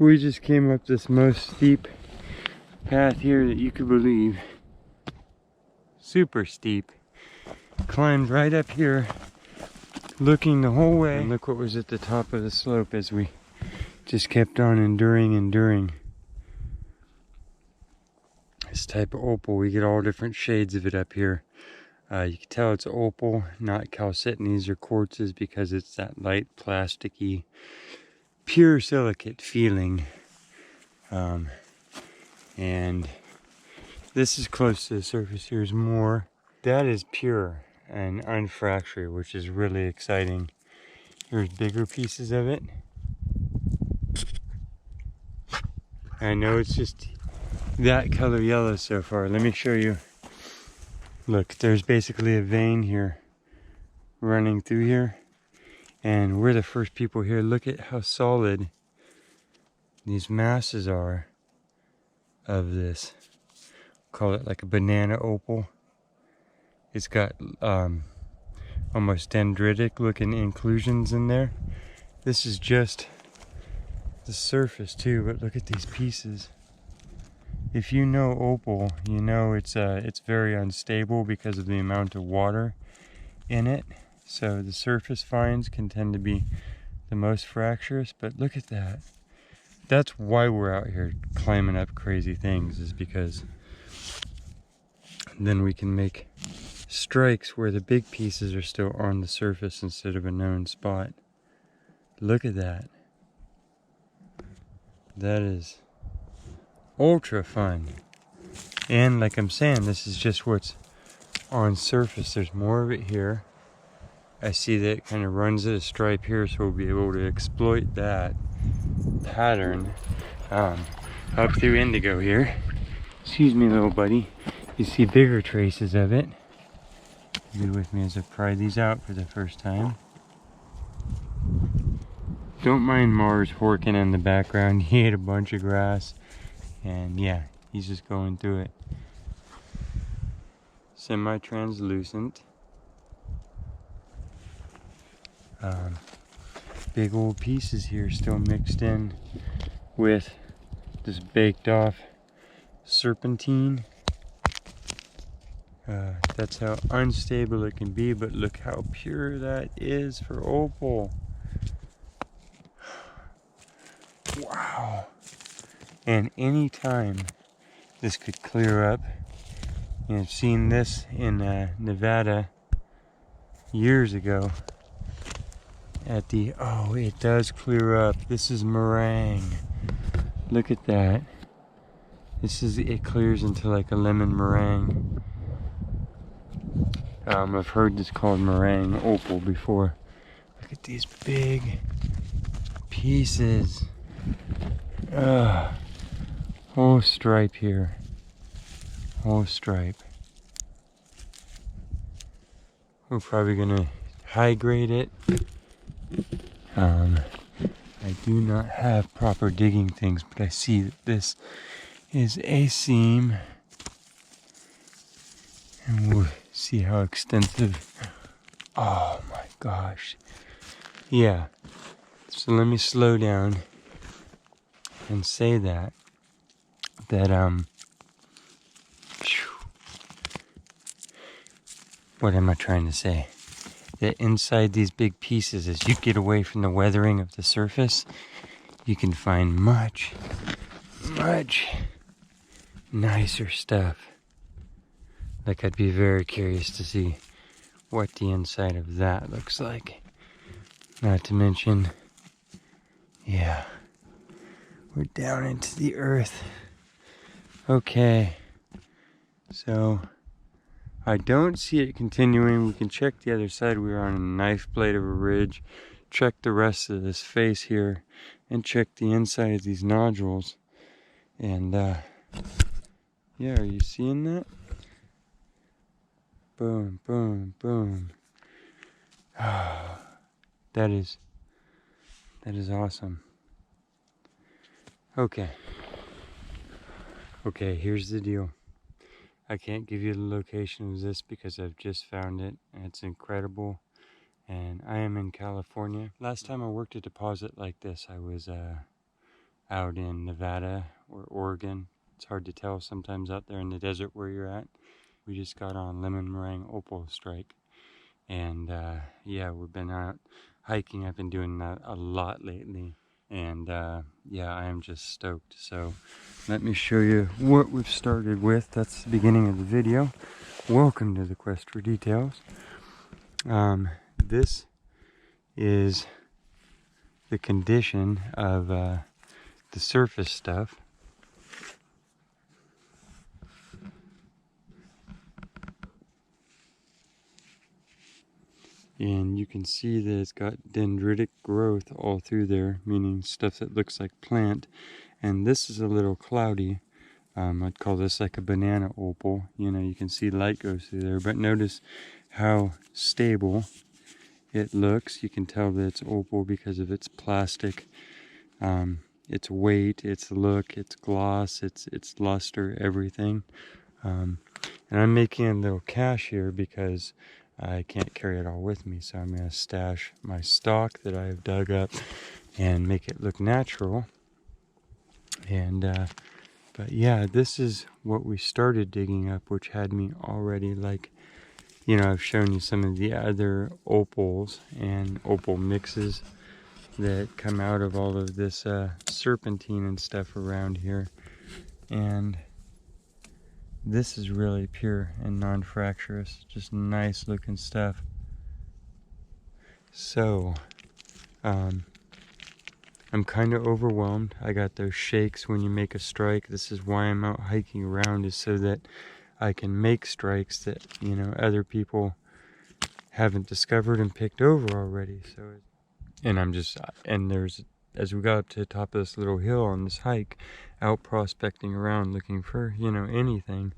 We just came up this most steep path here that you could believe. Super steep. Climbed right up here, looking the whole way. And look what was at the top of the slope as we just kept on enduring. This type of opal, we get all different shades of it up here. You can tell it's opal, not calcitinies or quartzes, because it's that light plasticky, pure silicate feeling. And this is close to the surface. Here's more. That is pure and unfractured, which is really exciting. Here's bigger pieces of it. I know it's just that color yellow so far. Let me show you. Look, there's basically a vein here running through here, and we're the first people here. Look at how solid these masses are of this. Call it like a banana opal. It's got almost dendritic looking inclusions in there. This is just the surface too, but look at these pieces. If you know opal, you know it's very unstable because of the amount of water in it. So the surface finds can tend to be the most fractious, but look at that. That's why we're out here climbing up crazy things, is because then we can make strikes where the big pieces are still on the surface instead of a known spot. Look at that. That is ultra fun. And like I'm saying, this is just what's on surface. There's more of it here. I see that it kind of runs at a stripe here, so we'll be able to exploit that pattern up through indigo here. Excuse me, little buddy. You see bigger traces of it. Be with me as I pry these out for the first time. Don't mind Mars horking in the background. He ate a bunch of grass, and yeah, he's just going through it. Semi-translucent. Big old pieces here still mixed in with this baked off serpentine. That's how unstable it can be, but look how pure that is for opal. Wow. And anytime this could clear up. And I've seen this in Nevada years ago at the, oh, it does clear up. This is meringue. Look at that. This is, it clears into like a lemon meringue. I've heard this called meringue opal before. Look at these big pieces. Whole stripe here. Whole stripe. We're probably gonna high grade it. I do not have proper digging things, but I see that this is a seam. And we'll see how extensive. Oh my gosh. Yeah. So let me slow down and say that what am I trying to say? That inside these big pieces, as you get away from the weathering of the surface, you can find much nicer stuff. Like, I'd be very curious to see what the inside of that looks like. Not to mention, yeah, we're down into the earth. Okay, so I don't see it continuing. We can check the other side. We are on a knife blade of a ridge. Check the rest of this face here and check the inside of these nodules. And yeah, are you seeing that? Boom, boom, boom. That is awesome. Okay, here's the deal. I can't give you the location of this because I've just found it and it's incredible. And I am in California. Last time I worked a deposit like this, I out in Nevada or Oregon. It's hard to tell sometimes out there in the desert where you're at. We just got on lemon meringue opal strike. And yeah, we've been out hiking. I've been doing that a lot lately. And yeah, I am just stoked. So let me show you what we've started with. That's the beginning of the video. Welcome to the Quest for Details. This is the condition of the surface stuff. And you can see that it's got dendritic growth all through there, meaning stuff that looks like plant. And this is a little cloudy. I'd call this like a banana opal. You know, you can see light goes through there, but notice how stable it looks. You can tell that it's opal because of its plastic, its weight, its look, its gloss, its luster, everything. And I'm making a little cache here because I can't carry it all with me, so I'm going to stash my stock that I have dug up and make it look natural. And but yeah, this is what we started digging up, which had me already like, you know, I've shown you some of the other opals and opal mixes that come out of all of this serpentine and stuff around here. And this is really pure and non-fracturous, just nice looking stuff. So, I'm kind of overwhelmed. I got those shakes when you make a strike. This is why I'm out hiking around, is so that I can make strikes that, you know, other people haven't discovered and picked over already. So, and there's, as we got up to the top of this little hill on this hike, out prospecting around looking for, you know, anything,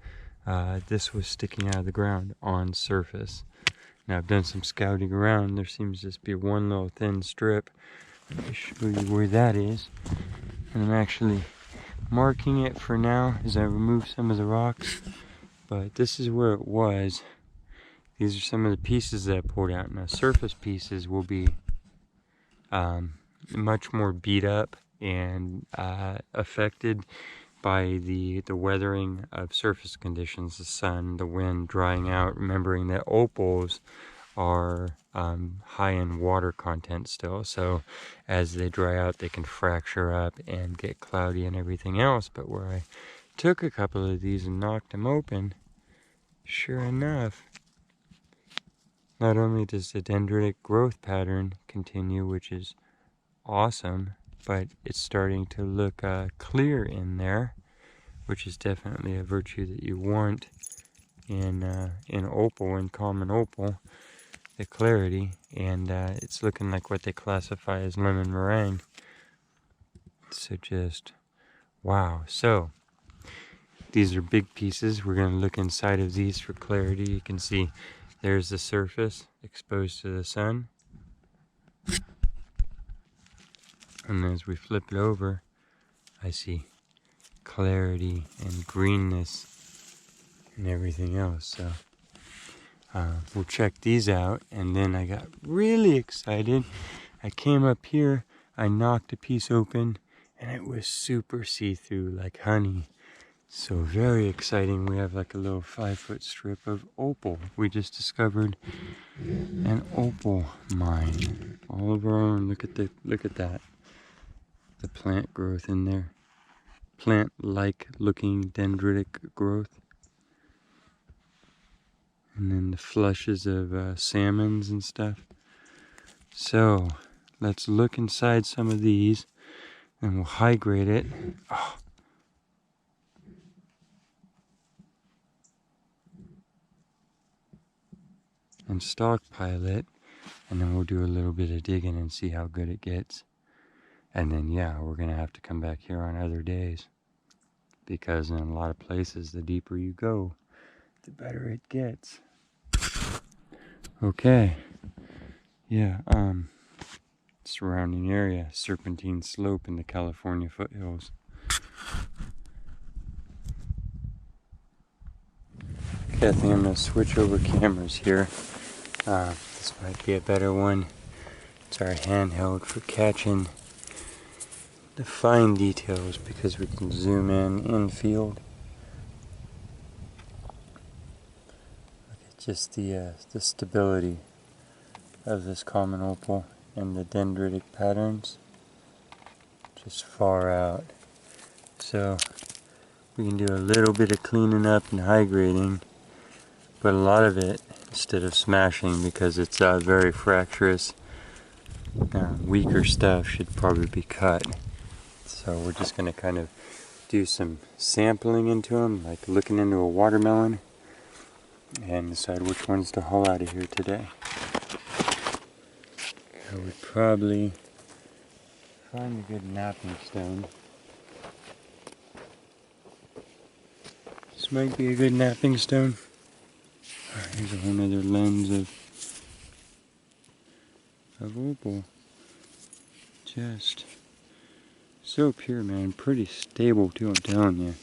this was sticking out of the ground on surface. Now I've done some scouting around. There seems to just be one little thin strip. Let me show you where that is. And I'm actually marking it for now as I remove some of the rocks. But this is where it was. These are some of the pieces that I pulled out. Now surface pieces will be much more beat up and affected by the weathering of surface conditions, the sun, the wind, drying out. Remembering that opals are high in water content still, so as they dry out they can fracture up and get cloudy and everything else. But where I took a couple of these and knocked them open, sure enough, not only does the dendritic growth pattern continue, which is awesome, but it's starting to look clear in there, which is definitely a virtue that you want in opal, in common opal, the clarity. And it's looking like what they classify as lemon meringue. So just wow. So these are big pieces. We're going to look inside of these for clarity. You can see there's the surface exposed to the sun. And as we flip it over, I see clarity and greenness and everything else. So we'll check these out. And then I got really excited. I came up here, I knocked a piece open, and it was super see-through, like honey. So very exciting. We have like a little 5-foot strip of opal. We just discovered an opal mine all of our own. Look at that. The plant growth in there. Plant-like looking dendritic growth. And then the flushes of salmons and stuff. So let's look inside some of these and we'll high grade it. Oh. And stockpile it, and then we'll do a little bit of digging and see how good it gets. And then yeah, we're gonna have to come back here on other days, because in a lot of places the deeper you go, the better it gets. Okay, yeah, surrounding area, serpentine slope in the California foothills. Okay, I think I'm gonna switch over cameras here. This might be a better one. It's our handheld for catching the fine details because we can zoom in field. Look at just the stability of this common opal and the dendritic patterns. Just far out. So we can do a little bit of cleaning up and high grading, but a lot of it, instead of smashing, because it's very fractious, weaker stuff should probably be cut. So we're just going to kind of do some sampling into them, like looking into a watermelon, and decide which ones to haul out of here today. I would probably find a good napping stone. This might be a good napping stone. Here's a whole other lens of opal. Just so pure, man. Pretty stable too, I'm telling you.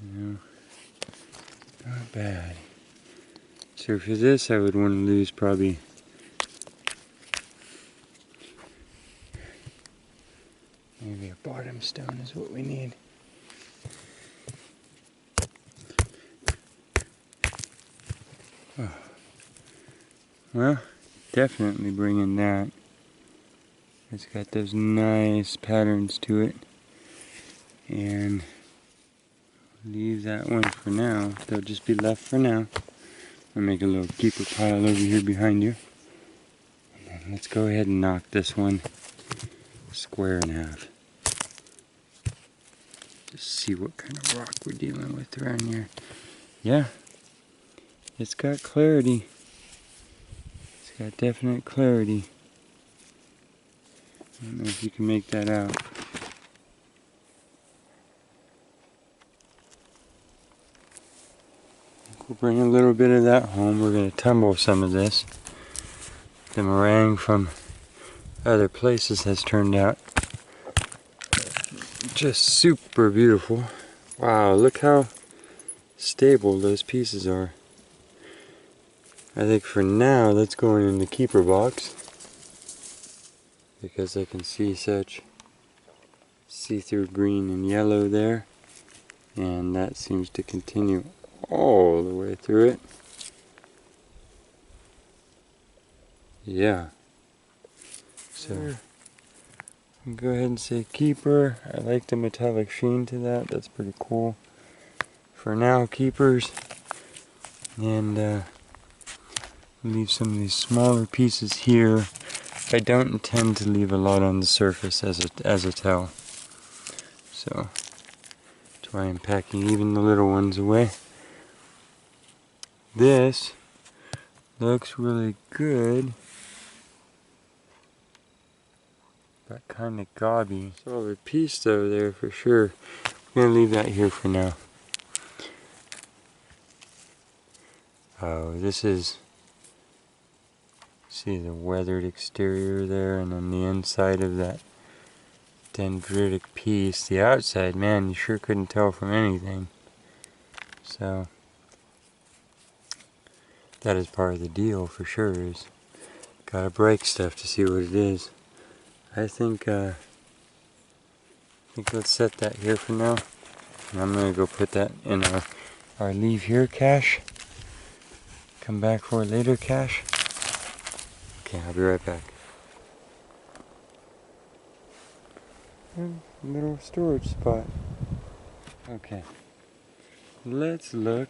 You know, not bad. So for this, I would want to lose probably maybe a bottom stone is what we need. Oh. Well, definitely bringing that. It's got those nice patterns to it. And leave that one for now. They'll just be left for now. I'll make a little keeper pile over here behind you. And then let's go ahead and knock this one square in half. Just see what kind of rock we're dealing with around here. Yeah, it's got clarity. It's got definite clarity. I don't know if you can make that out. We'll bring a little bit of that home. We're going to tumble some of this. The meringue from other places has turned out just super beautiful. Wow, look how stable those pieces are. I think for now that's going in the keeper box because I can see such see-through green and yellow there, and that seems to continue all the way through it. Yeah. So go ahead and say keeper. I like the metallic sheen to that. That's pretty cool. For now, keepers. And leave some of these smaller pieces here. I don't intend to leave a lot on the surface as a tell. So that's why I'm packing even the little ones away. This looks really good, but kind of gaudy. Solid piece though there for sure. I'm gonna leave that here for now. Oh, this is, see the weathered exterior there, and on the inside of that dendritic piece, the outside, man, you sure couldn't tell from anything. So that is part of the deal for sure, is gotta break stuff to see what it is. I think let's set that here for now. And I'm gonna go put that in our leave here cache. Come back for it later cache. Okay, I'll be right back. Little storage spot. Okay, let's look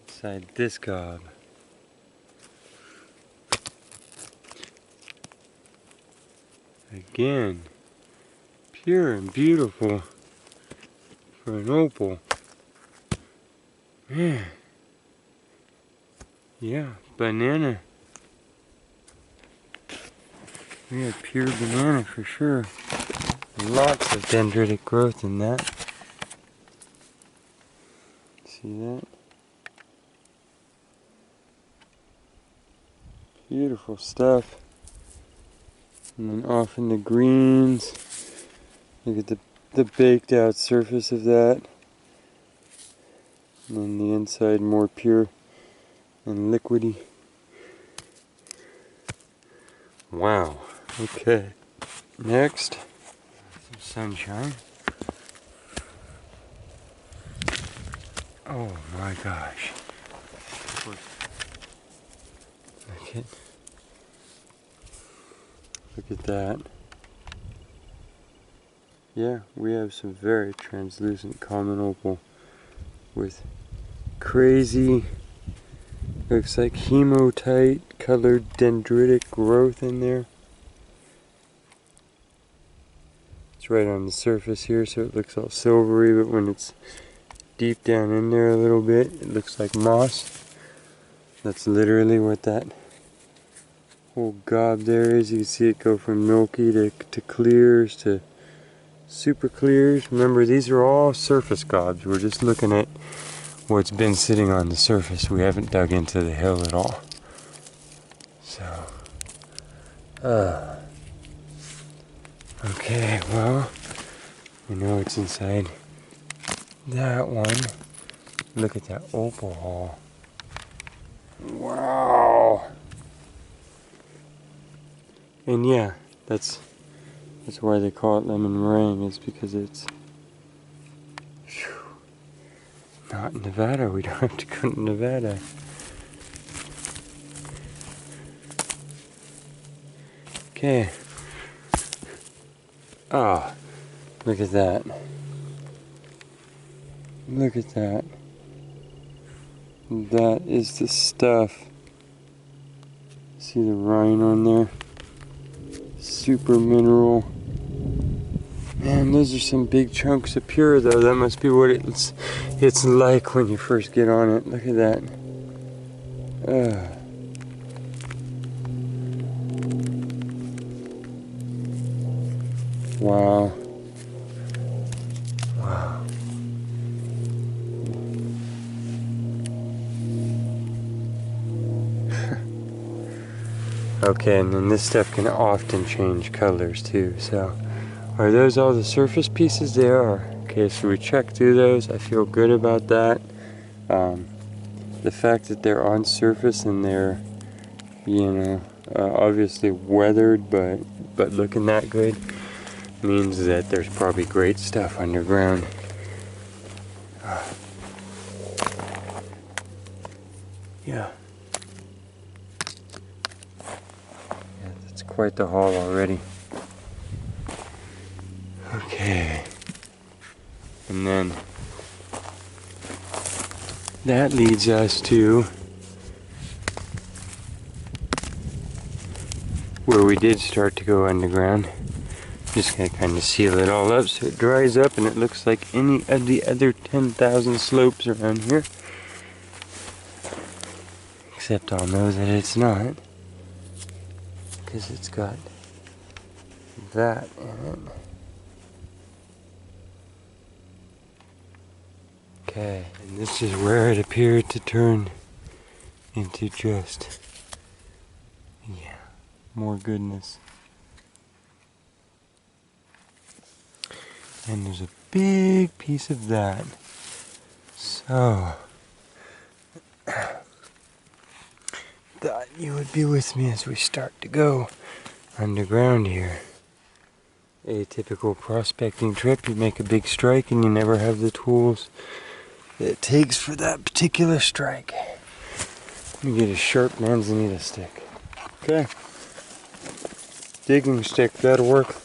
inside this gob. Again, pure and beautiful for an opal. Man, yeah, banana. We have pure banana for sure. Lots of dendritic growth in that. See that? Beautiful stuff. And then off in the greens. Look at the baked out surface of that. And then the inside more pure and liquidy. Wow. Okay. Next, sunshine. Oh my gosh. Look at that. Yeah, we have some very translucent common opal with crazy, looks like hematite colored dendritic growth in there. It's right on the surface here, so it looks all silvery, but when it's deep down in there a little bit, it looks like moss. That's literally what that whole gob there is. You can see it go from milky to clears to super clears. Remember, these are all surface gobs. We're just looking at what's been sitting on the surface. We haven't dug into the hill at all. So, okay, well, we know it's inside that one. Look at that opal haul. Wow. And yeah, that's why they call it lemon meringue, is because it's not in Nevada. We don't have to go to Nevada. Okay. Ah, look at that. Look at that. That is the stuff. See the rind on there? Super mineral. Man, those are some big chunks of pure though. That must be what it's like when you first get on it. Look at that. Wow. Wow. Okay, and then this stuff can often change colors too, so. Are those all the surface pieces? They are. Okay, so we checked through those. I feel good about that. The fact that they're on surface and they're, you know, obviously weathered, but looking that good means that there's probably great stuff underground. Yeah. Yeah, that's quite the haul already. Okay, and then that leads us to where we did start to go underground. Just gonna kind of seal it all up so it dries up and it looks like any of the other 10,000 slopes around here. Except I'll know that it's not, because it's got that in it. Okay, and this is where it appeared to turn into just, yeah, more goodness. And there's a big piece of that. So, thought you would be with me as we start to go underground here. A typical prospecting trip, you make a big strike and you never have the tools it takes for that particular strike. You get a sharp manzanita stick. Okay. Digging stick, that'll work.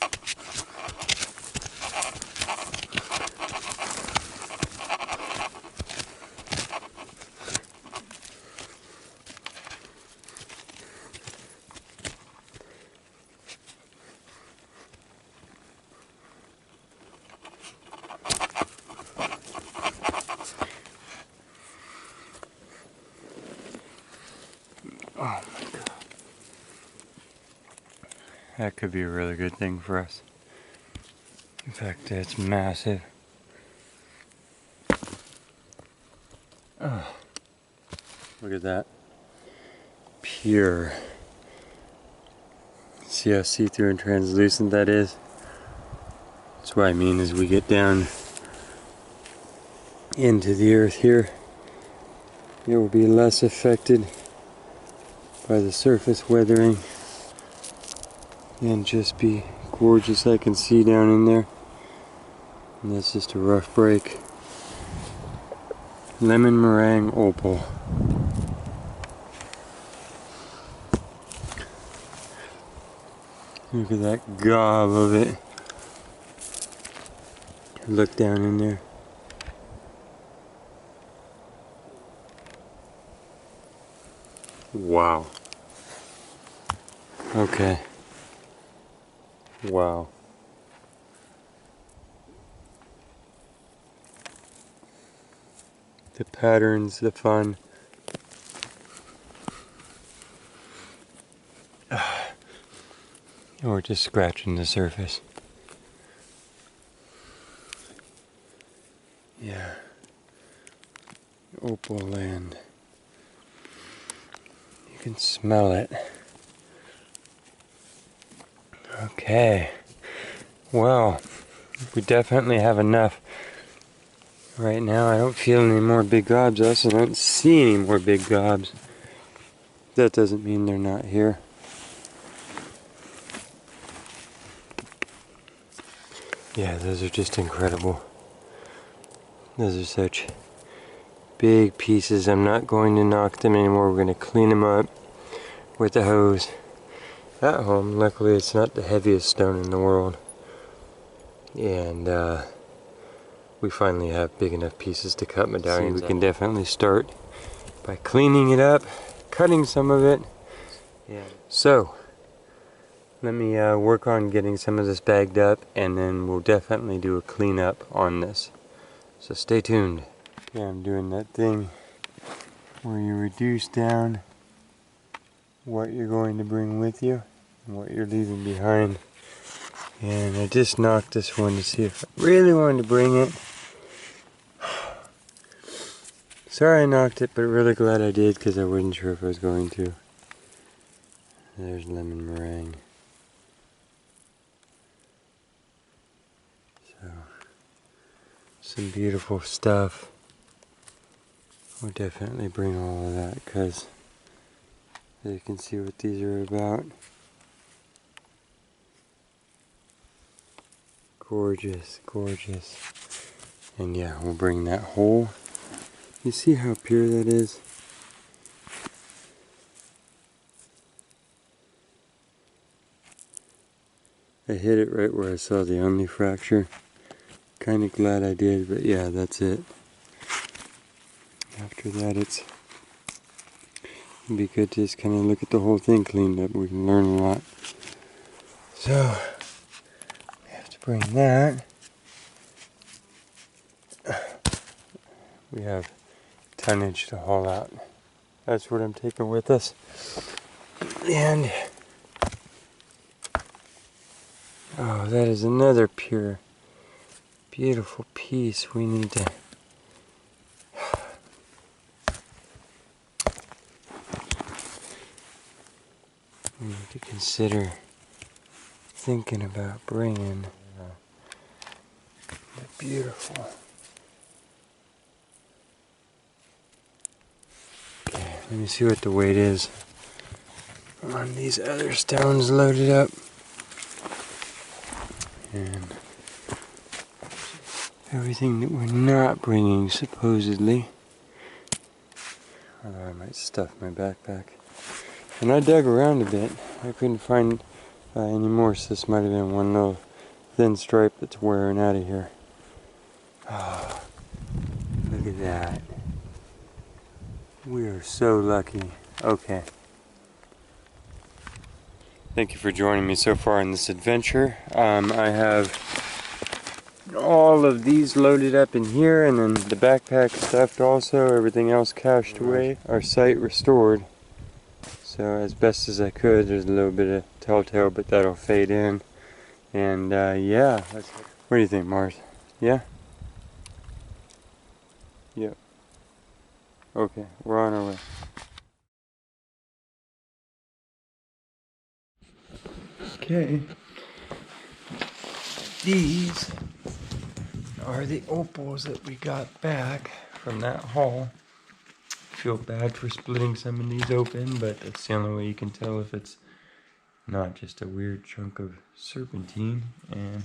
Oh my God. That could be a really good thing for us. In fact, it's massive. Oh, look at that. Pure. See how see-through and translucent that is? That's what I mean as we get down into the earth here, it will be less affected by the surface weathering and just be gorgeous. I can see down in there. And that's just a rough break. Lemon meringue opal. Look at that gob of it. Look down in there. Wow. Okay. Wow. The patterns, the fun. Or just scratching the surface. Yeah. Opal land. You can smell it. Okay. Well, we definitely have enough. Right now I don't feel any more big gobs. I also don't see any more big gobs. That doesn't mean they're not here. Yeah, those are just incredible. Those are such big pieces. I'm not going to knock them anymore. We're going to clean them up with the hose at home. Luckily it's not the heaviest stone in the world. And we finally have big enough pieces to cut medallions. We can definitely start by cleaning it up, cutting some of it. Yeah. So let me work on getting some of this bagged up, and then we'll definitely do a cleanup on this. So stay tuned. Yeah, I'm doing that thing where you reduce down what you're going to bring with you and what you're leaving behind. And I just knocked this one to see if I really wanted to bring it. Sorry I knocked it, but really glad I did because I wasn't sure if I was going to. There's lemon meringue. So, some beautiful stuff. We'll definitely bring all of that because you can see what these are about. Gorgeous, gorgeous. And yeah, we'll bring that whole. You see how pure that is? I hit it right where I saw the only fracture. Kind of glad I did, but yeah, that's it. After that, it'd be good to just kind of look at the whole thing cleaned up. We can learn a lot. So, we have to bring that. We have tonnage to haul out. That's what I'm taking with us. And, oh, that is another pure, beautiful piece we need to. We need to consider thinking about bringing. They're beautiful. Okay, let me see what the weight is on these other stones loaded up. And everything that we're not bringing, supposedly. Although I might stuff my backpack. And I dug around a bit. I couldn't find any more, so this might have been one little thin stripe that's wearing out of here. Oh, look at that. We are so lucky. Okay. Thank you for joining me so far in this adventure. I have all of these loaded up in here, and then the backpack stuffed also, everything else cached away. Our site restored. So as best as I could. There's a little bit of telltale, but that'll fade in. And yeah, what do you think, Mars? Yeah? Yep. Okay, we're on our way. Okay. These are the opals that we got back from that haul. Feel bad for splitting some of these open, but that's the only way you can tell if it's not just a weird chunk of serpentine. And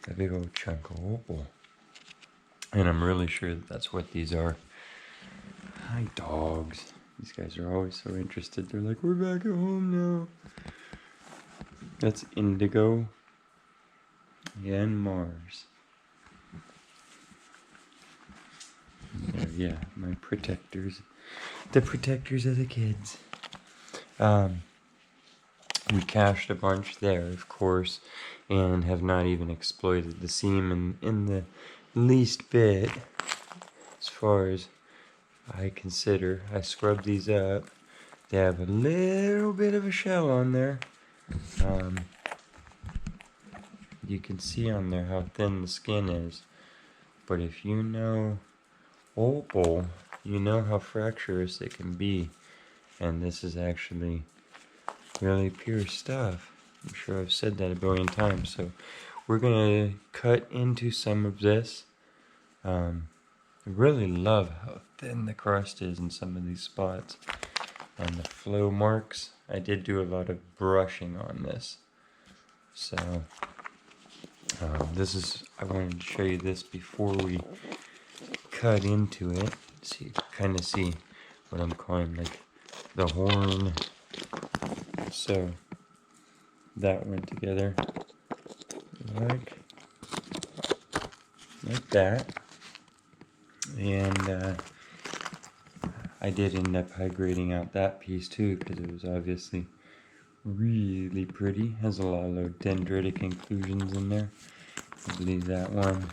a big old chunk of opal. And I'm really sure that that's what these are. Hi, dogs. These guys are always so interested. They're like, we're back at home now. That's indigo and Mars. Yeah, my protectors. The protectors of the kids. We cached a bunch there, of course, and have not even exploited the seam in the least bit, as far as I consider. I scrubbed these up. They have a little bit of a shell on there. You can see on there how thin the skin is. But if you know opal, you know how fractious it can be. And this is actually really pure stuff. I'm sure I've said that a billion times. So we're gonna cut into some of this. I really love how thin the crust is in some of these spots. And the flow marks. I did do a lot of brushing on this. So this is, I wanted to show you this before we cut into it. So you can kind of see what I'm calling like the horn. So that went together like that. And I did end up high grading out that piece too, because it was obviously really pretty. Has a lot of dendritic inclusions in there. I believe that one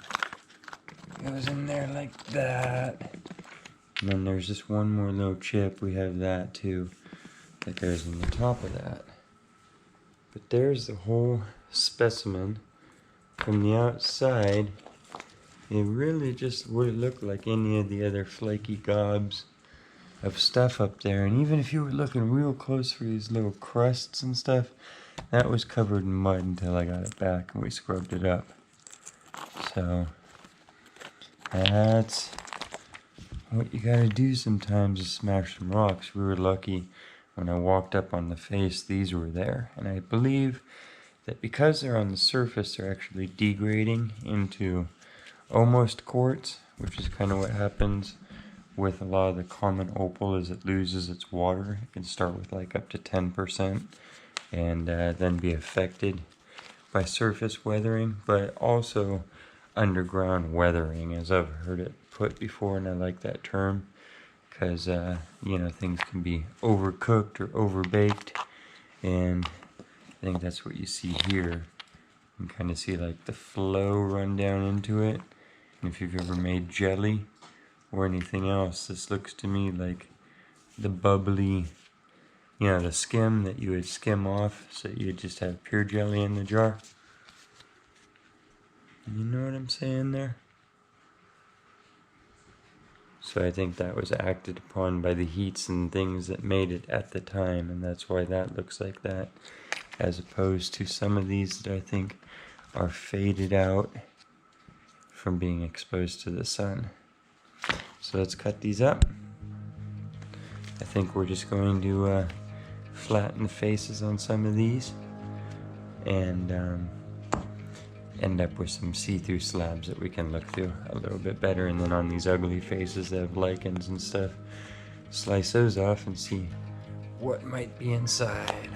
goes in there like that. And then there's just one more little chip. We have that too, that goes in the top of that. But there's the whole specimen. From the outside, it really just would look like any of the other flaky gobs of stuff up there. And even if you were looking real close for these little crusts and stuff, that was covered in mud until I got it back and we scrubbed it up. So that's what you gotta do sometimes, is smash some rocks. We were lucky when I walked up on the face, these were there. And I believe that because they're on the surface, they're actually degrading into almost quartz, which is kind of what happens with a lot of the common opal. As it loses its water, it can start with like up to 10% and then be affected by surface weathering, but also underground weathering, as I've heard it put before. And I like that term because you know, things can be overcooked or overbaked, and I think that's what you see here. You can kind of see like the flow run down into it. And if you've ever made jelly or anything else, this looks to me like the bubbly, you know, the skim that you would skim off so you just have pure jelly in the jar. You know what I'm saying there? So I think that was acted upon by the heats and things that made it at the time, and that's why that looks like that, as opposed to some of these that I think are faded out from being exposed to the sun. So let's cut these up. I think we're just going to flatten the faces on some of these and end up with some see-through slabs that we can look through a little bit better. And then on these ugly faces that have lichens and stuff, slice those off and see what might be inside.